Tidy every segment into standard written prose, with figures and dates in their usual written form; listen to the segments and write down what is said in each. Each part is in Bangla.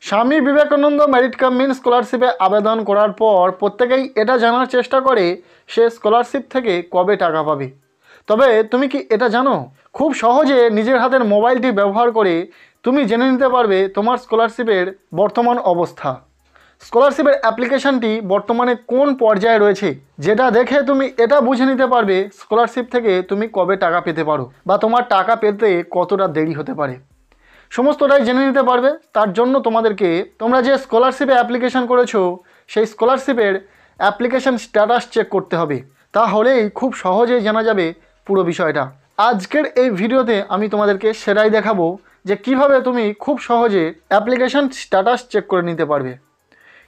স্বামী বিবেকানন্দ মেরিট কাম মিন স্কলারশিপে আবেদন করার পর প্রত্যেকেই এটা জানার চেষ্টা করে সে স্কলারশিপ থেকে কবে টাকা পাবে। তবে তুমি কি এটা জানো? খুব সহজে নিজের হাতের মোবাইলটি ব্যবহার করে তুমি জেনে নিতে পারবে তোমার স্কলারশিপের বর্তমান অবস্থা। স্কলারশিপের অ্যাপ্লিকেশনটি বর্তমানে কোন পর্যায়ে রয়েছে, যেটা দেখে তুমি এটা বুঝে নিতে পারবে স্কলারশিপ থেকে তুমি কবে টাকা পেতে পারো বা তোমার টাকা পেতে কতটা দেরি হতে পারে। সমস্তটাই জেনে নিতে পারবে। তার জন্য তোমাদেরকে তোমরা যে স্কলারশিপে অ্যাপ্লিকেশন করেছো সেই স্কলারশিপের অ্যাপ্লিকেশন স্ট্যাটাস চেক করতে হবে। তাহলেই খুব সহজেই জানা যাবে পুরো বিষয়টা। আজকের এই ভিডিওতে আমি তোমাদেরকে সেটাই দেখাবো যে কিভাবে তুমি খুব সহজে অ্যাপ্লিকেশন স্ট্যাটাস চেক করে নিতে পারবে।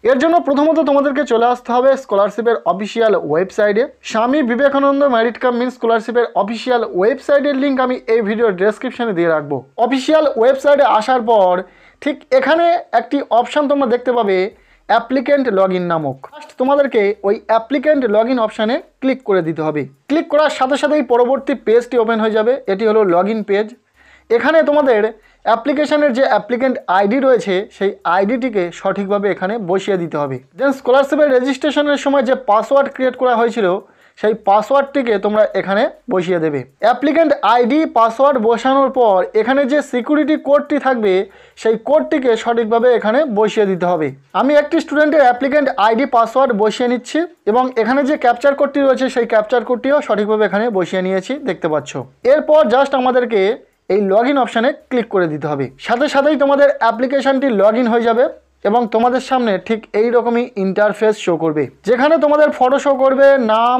এর জন্য প্রথমত তোমাদেরকে চলে আসতে হবে স্কলারশিপের অফিসিয়াল ওয়েবসাইটে। স্বামী বিবেকানন্দ মেরিট কাম মিন স্কলারশিপের অফিসিয়াল ওয়েবসাইটের লিঙ্ক আমি এই ভিডিওর ডেসক্রিপশনে দিয়ে রাখবো। অফিসিয়াল ওয়েবসাইটে আসার পর ঠিক এখানে একটি অপশান তোমরা দেখতে পাবে অ্যাপ্লিকেন্ট লগ ইন নামক। ফার্স্ট তোমাদেরকে ওই অ্যাপ্লিকেন্ট লগ ইন অপশানে ক্লিক করে দিতে হবে। ক্লিক করার সাথে সাথেই পরবর্তী পেজটি ওপেন হয়ে যাবে। এটি হলো লগ ইন পেজ। এখানে তোমাদের অ্যাপ্লিকেশনের যে অ্যাপ্লিকেন্ট আইডি রয়েছে সেই আইডিটিকে সঠিকভাবে এখানে বসিয়ে দিতে হবে। দেন স্কলারশিপের রেজিস্ট্রেশনের সময় যে পাসওয়ার্ড ক্রিয়েট করা হয়েছিল সেই পাসওয়ার্ডটিকে তোমরা এখানে বসিয়ে দেবে। অ্যাপ্লিকেন্ট আইডি পাসওয়ার্ড বসানোর পর এখানে যে সিকিউরিটি কোডটি থাকবে সেই কোডটিকে সঠিকভাবে এখানে বসিয়ে দিতে হবে। আমি একটি স্টুডেন্টের অ্যাপ্লিকেন্ট আইডি পাসওয়ার্ড বসিয়ে নিচ্ছি এবং এখানে যে ক্যাপচার কোডটি রয়েছে সেই ক্যাপচার কোডটিও সঠিকভাবে এখানে বসিয়ে নিয়েছি, দেখতে পাচ্ছ। এরপর জাস্ট আমাদেরকে এই লগ ইন অপশানে ক্লিক করে দিতে হবে। সাথে সাথেই তোমাদের অ্যাপ্লিকেশনটি লগ ইন হয়ে যাবে এবং তোমাদের সামনে ঠিক এই রকমই ইন্টারফেস শো করবে, যেখানে তোমাদের ফটো শো করবে, নাম,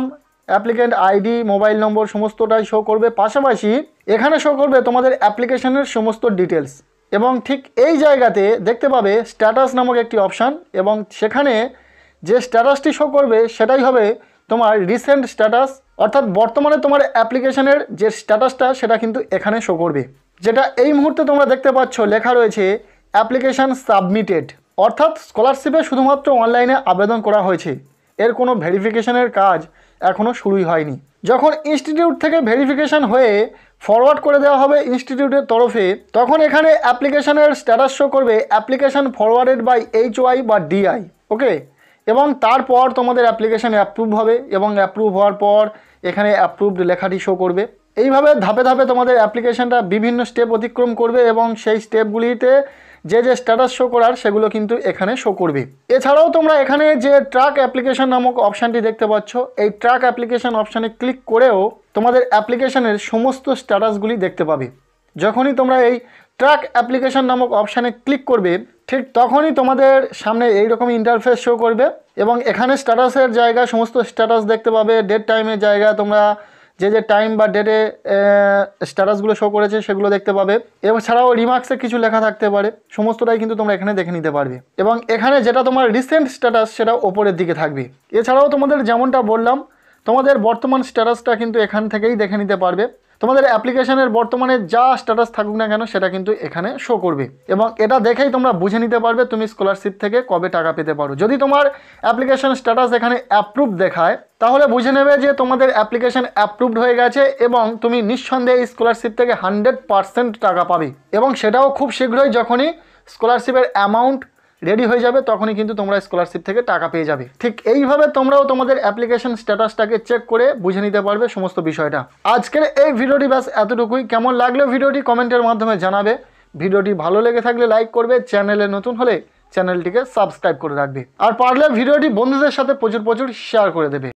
অ্যাপ্লিকেন্ট আইডি, মোবাইল নম্বর সমস্তটাই শো করবে। পাশাপাশি এখানে শো করবে তোমাদের অ্যাপ্লিকেশনের সমস্ত ডিটেলস এবং ঠিক এই জায়গাতে দেখতে পাবে স্ট্যাটাস নামক একটি অপশান এবং সেখানে যে স্ট্যাটাসটি শো করবে সেটাই হবে তোমার রিসেন্ট স্ট্যাটাস, অর্থাৎ বর্তমানে তোমার অ্যাপ্লিকেশনের যে স্ট্যাটাসটা সেটা কিন্তু এখানে শো করবে। যেটা এই মুহূর্তে তোমরা দেখতে পাচ্ছ লেখা রয়েছে অ্যাপ্লিকেশান সাবমিটেড, অর্থাৎ স্কলারশিপে শুধুমাত্র অনলাইনে আবেদন করা হয়েছে, এর কোনো ভেরিফিকেশনের কাজ এখনও শুরুই হয়নি। যখন ইনস্টিটিউট থেকে ভেরিফিকেশান হয়ে ফরওয়ার্ড করে দেওয়া হবে ইনস্টিটিউটের তরফে, তখন এখানে অ্যাপ্লিকেশানের স্ট্যাটাস শো করবে অ্যাপ্লিকেশান ফরওয়ার্ডেড বাই HY বা DI, ওকে। এবং তারপর তোমাদের অ্যাপ্লিকেশান অ্যাপ্রুভ হবে এবং অ্যাপ্রুভ হওয়ার পর এখানে অ্যাপ্রুভড লেখাটি শো করবে। এইভাবে ধাপে ধাপে তোমাদের অ্যাপ্লিকেশানটা বিভিন্ন স্টেপ অতিক্রম করবে এবং সেই স্টেপগুলিতে যে যে স্ট্যাটাস শো করার সেগুলো কিন্তু এখানে শো করবে। এছাড়াও তোমরা এখানে যে ট্র্যাক অ্যাপ্লিকেশান নামক অপশানটি দেখতে পাচ্ছ, এই ট্র্যাক অ্যাপ্লিকেশান অপশানে ক্লিক করেও তোমাদের অ্যাপ্লিকেশানের সমস্ত স্ট্যাটাসগুলি দেখতে পাবে। যখনই তোমরা এই ট্র্যাক অ্যাপ্লিকেশান নামক অপশানে ক্লিক করবে ঠিক তখনই তোমাদের সামনে এইরকম ইন্টারফেস শো করবে এবং এখানে স্ট্যাটাসের জায়গা সমস্ত স্ট্যাটাস দেখতে পাবে। ডেট টাইমের জায়গা তোমরা যে যে টাইম বা ডেটে স্ট্যাটাসগুলো শো করেছে সেগুলো দেখতে পাবে। এছাড়াও রিমার্কসে কিছু লেখা থাকতে পারে, সমস্তটাই কিন্তু তোমরা এখানে দেখে নিতে পারবে এবং এখানে যেটা তোমার রিসেন্ট স্ট্যাটাস সেটা ওপরের দিকে থাকবে। এছাড়াও তোমাদের যেমনটা বললাম তোমাদের বর্তমান স্ট্যাটাসটা কিন্তু এখান থেকেই দেখে নিতে পারবে। তোমাদের অ্যাপ্লিকেশনের বর্তমানে যা স্ট্যাটাস থাকুক না কেন সেটা কিন্তু এখানে শো করবে এবং এটা দেখেই তোমরা বুঝে নিতে পারবে তুমি স্কলারশিপ থেকে কবে টাকা পেতে পারো। যদি তোমার অ্যাপ্লিকেশন স্ট্যাটাস এখানে অ্যাপ্রুভ দেখায় তাহলে বুঝে নেবে যে তোমাদের অ্যাপ্লিকেশন অ্যাপ্রুভড হয়ে গেছে এবং তুমি নিঃসন্দেহে স্কলারশিপ থেকে 100% টাকা পাবে এবং সেটাও খুব শীঘ্রই। যখনই স্কলারশিপের অ্যামাউন্ট রেডি হয়ে যাবে তখনই কিন্তু তোমরা স্কলারশিপ থেকে টাকা পেয়ে যাবে। ঠিক এইভাবে তোমরাও তোমাদের অ্যাপ্লিকেশন স্ট্যাটাসটাকে চেক করে বুঝে নিতে পারবে সমস্ত বিষয়টা। আজকের এই ভিডিওটি ব্যাস এতটুকুই। কেমন লাগলো ভিডিওটি কমেন্টের মাধ্যমে জানাবে। ভিডিওটি ভালো লেগে থাকলে লাইক করবে, চ্যানেলে নতুন হলে চ্যানেলটিকে সাবস্ক্রাইব করে রাখবে আর পারলে ভিডিওটি বন্ধুদের সাথে প্রচুর শেয়ার করে দেবে।